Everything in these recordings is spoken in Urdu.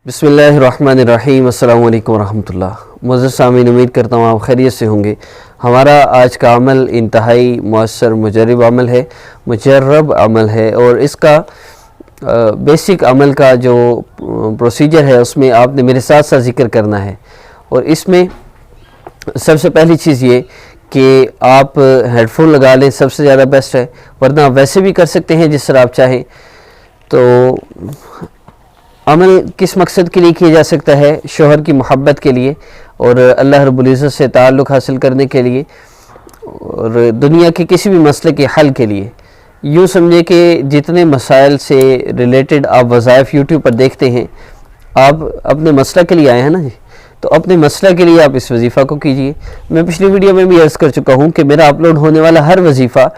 بسم اللہ الرحمن الرحیم۔ السلام علیکم ورحمۃ اللہ۔ معزز سامعین، امید کرتا ہوں آپ خیریت سے ہوں گے۔ ہمارا آج کا عمل انتہائی مؤثر مجرب عمل ہے اور اس کا بیسک عمل کا جو پروسیجر ہے اس میں آپ نے میرے ساتھ ساتھ ذکر کرنا ہے، اور اس میں سب سے پہلی چیز یہ کہ آپ ہیڈ فون لگا لیں، سب سے زیادہ بیسٹ ہے، ورنہ آپ ویسے بھی کر سکتے ہیں جس طرح آپ چاہیں۔ تو عمل کس مقصد کے لیے کیا جا سکتا ہے؟ شوہر کی محبت کے لیے اور اللہ رب العزت سے تعلق حاصل کرنے کے لیے، اور دنیا کے کسی بھی مسئلے کے حل کے لیے۔ یوں سمجھے کہ جتنے مسائل سے ریلیٹڈ آپ وظائف یوٹیوب پر دیکھتے ہیں، آپ اپنے مسئلہ کے لیے آئے ہیں نا جی، تو اپنے مسئلہ کے لیے آپ اس وظیفہ کو کیجئے۔ میں پچھلی ویڈیو میں بھی عرض کر چکا ہوں کہ میرا اپلوڈ ہونے والا ہر وظیفہ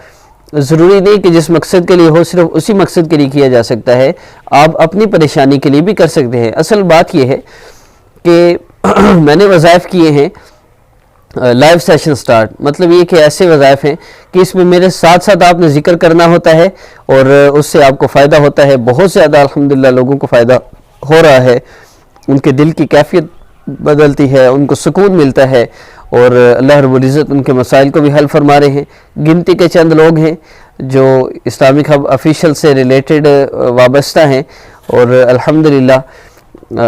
ضروری نہیں کہ جس مقصد کے لیے ہو صرف اسی مقصد کے لیے کیا جا سکتا ہے، آپ اپنی پریشانی کے لیے بھی کر سکتے ہیں۔ اصل بات یہ ہے کہ میں نے وظائف کیے ہیں لائیو سیشن سٹارٹ، مطلب یہ کہ ایسے وظائف ہیں کہ اس میں میرے ساتھ ساتھ آپ نے ذکر کرنا ہوتا ہے اور اس سے آپ کو فائدہ ہوتا ہے۔ بہت زیادہ الحمدللہ لوگوں کو فائدہ ہو رہا ہے، ان کے دل کی کیفیت بدلتی ہے، ان کو سکون ملتا ہے، اور اللہ رب العزت ان کے مسائل کو بھی حل فرما رہے ہیں۔ گنتی کے چند لوگ ہیں جو اسلامک ہب آفیشیل سے ریلیٹڈ وابستہ ہیں، اور الحمدللہ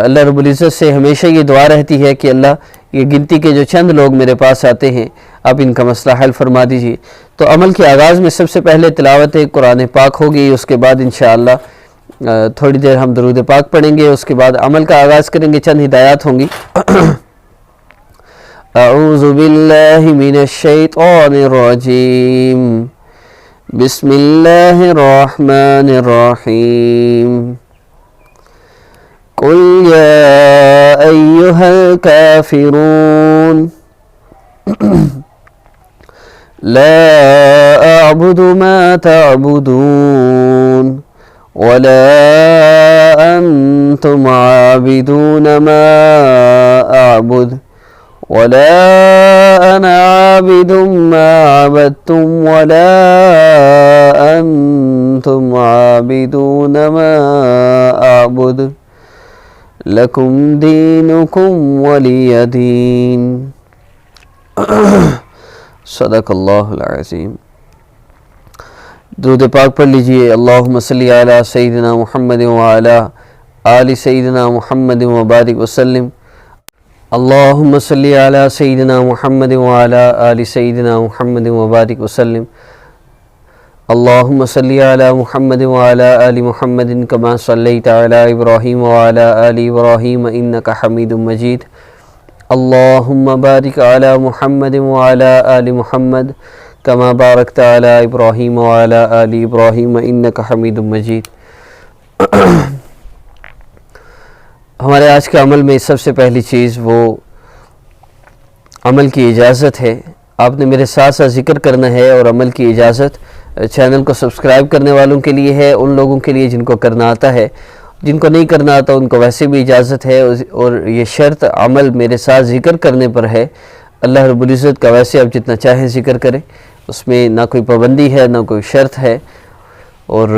اللہ رب العزت سے ہمیشہ یہ دعا رہتی ہے کہ اللہ یہ گنتی کے جو چند لوگ میرے پاس آتے ہیں، آپ ان کا مسئلہ حل فرما دیجئے۔ تو عمل کے آغاز میں سب سے پہلے تلاوت قرآن پاک ہوگی، اس کے بعد انشاءاللہ تھوڑی دیر ہم درود پاک پڑھیں گے، اس کے بعد عمل کا آغاز کریں گے، چند ہدایات ہوں گی۔ اعوذ باللہ من الشیطان الرجیم، بسم اللہ الرحمن الرحیم، قل یا ایہا الکافرون لا اعبد ما تعبدون ولا انتم عابدون ما اعبد ولا انا عابد ما عبدتم ولا انتم عابدون ما اعبد لکم دینکم ولی دین۔ صدق اللہ العظیم۔ درود پاک پڑھ لیجئے۔ اللہم صلی علی سیدنا محمد وعلی آل سیدنا محمد وبارک وسلم۔ اللہم صلی علی سیدنا محمد وعلی آل سیدنا محمد وبارک وسلم۔ اللہم صلی علی محمد وعلی آل محمد کما صلیت علی ابراہیم وعلی آل ابراہیم انک حمید مجید۔ اللہم بارک علی محمد وعلی آل محمد کما بارکت علی ابراہیم وعلی آل ابراہیم انک حمید مجید۔ ہمارے آج کے عمل میں سب سے پہلی چیز وہ عمل کی اجازت ہے۔ آپ نے میرے ساتھ ساتھ ذکر کرنا ہے، اور عمل کی اجازت چینل کو سبسکرائب کرنے والوں کے لیے ہے، ان لوگوں کے لیے جن کو کرنا آتا ہے، جن کو نہیں کرنا آتا ان کو ویسے بھی اجازت ہے، اور یہ شرط عمل میرے ساتھ ذکر کرنے پر ہے۔ اللہ رب العزت کا ویسے آپ جتنا چاہیں ذکر کریں، اس میں نہ کوئی پابندی ہے نہ کوئی شرط ہے۔ اور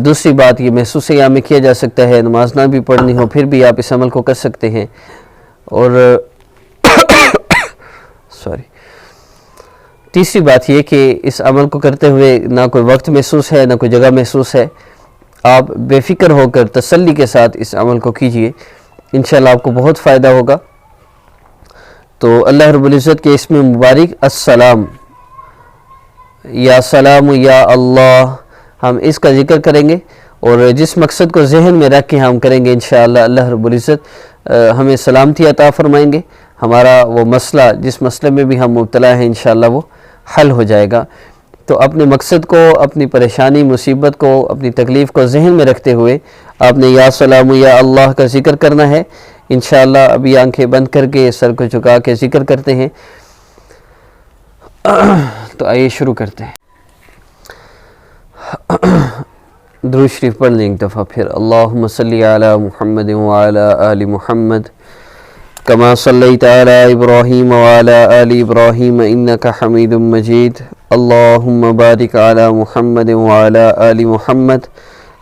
دوسری بات یہ محسوس یہاں میں کیا جا سکتا ہے، نماز نہ بھی پڑھنی ہو پھر بھی آپ اس عمل کو کر سکتے ہیں۔ اور تیسری بات یہ کہ اس عمل کو کرتے ہوئے نہ کوئی وقت محسوس ہے نہ کوئی جگہ محسوس ہے، آپ بے فکر ہو کر تسلی کے ساتھ اس عمل کو کیجئے، انشاءاللہ آپ کو بہت فائدہ ہوگا۔ تو اللہ رب العزت کے اسم مبارک السلام، یا سلام یا اللہ، ہم اس کا ذکر کریں گے، اور جس مقصد کو ذہن میں رکھ کے ہم کریں گے انشاءاللہ اللہ رب العزت ہمیں سلامتی عطا فرمائیں گے۔ ہمارا وہ مسئلہ جس مسئلے میں بھی ہم مبتلا ہیں انشاءاللہ وہ حل ہو جائے گا۔ تو اپنے مقصد کو، اپنی پریشانی مصیبت کو، اپنی تکلیف کو ذہن میں رکھتے ہوئے آپ نے یا سلام یا اللہ کا ذکر کرنا ہے۔ انشاءاللہ ابھی آنکھیں بند کر کے سر کو جھکا کے ذکر کرتے ہیں۔ تو آئیے شروع کرتے ہیں۔ درود شریف پڑھ لیں ایک دفعہ پھر۔ اللہم صلی علی محمد وعلی آل محمد کما صلیت علی ابراہیم وعلی آل ابراہیم انک حمید مجید۔ اللہم بارک علی محمد وعلی آل محمد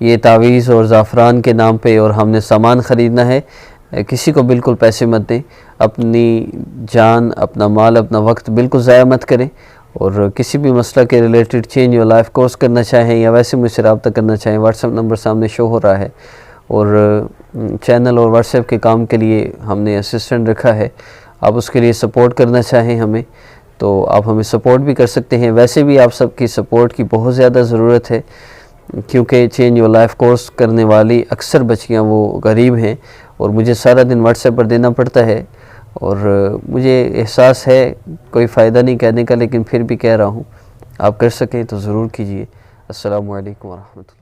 یہ تعویذ اور زعفران کے نام پہ اور ہم نے سامان خریدنا ہے، کسی کو بالکل پیسے مت دیں، اپنی جان، اپنا مال، اپنا وقت بالکل ضائع مت کریں، اور کسی بھی مسئلہ کے related change your life course کرنا چاہیں یا ویسے مجھ سے رابطہ کرنا چاہیں، واٹس ایپ نمبر سامنے شو ہو رہا ہے، اور چینل اور واٹس ایپ کے کام کے لیے ہم نے اسسٹنٹ رکھا ہے، آپ اس کے لیے سپورٹ کرنا چاہیں ہمیں تو آپ ہمیں سپورٹ بھی کر سکتے ہیں۔ ویسے بھی آپ سب کی سپورٹ کی بہت زیادہ ضرورت ہے، کیونکہ چینج یور لائف کورس کرنے والی اکثر بچیاں وہ غریب ہیں اور مجھے سارا دن واٹس ایپ پر دینا پڑتا ہے، اور مجھے احساس ہے کوئی فائدہ نہیں کہنے کا، لیکن پھر بھی کہہ رہا ہوں، آپ کر سکیں تو ضرور کیجیے۔ السلام علیکم ورحمۃ اللہ۔